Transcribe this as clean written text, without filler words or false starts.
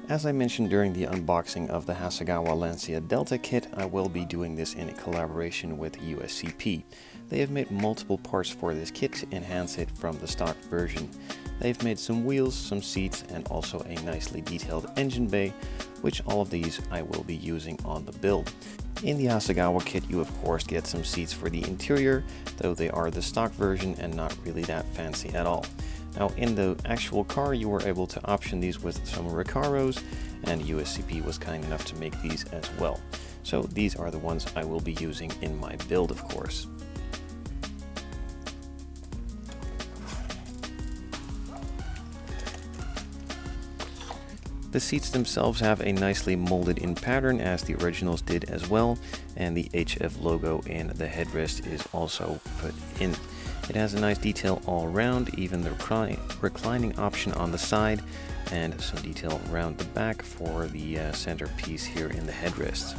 As I mentioned during the unboxing of the Hasegawa Lancia Delta kit, I will be doing this in a collaboration with USCP. They have made multiple parts for this kit to enhance it from the stock version. They've made some wheels, some seats, and also a nicely detailed engine bay, which all of these I will be using on the build. In the Hasegawa kit you of course get some seats for the interior, though they are the stock version and not really that fancy at all. Now in the actual car you were able to option these with some Recaros, and USCP was kind enough to make these as well. So these are the ones I will be using in my build, of course. The seats themselves have a nicely molded in pattern as the originals did as well, and the HF logo in the headrest is also put in. It has a nice detail all around, even the reclining option on the side, and some detail around the back for the centerpiece here in the headrest.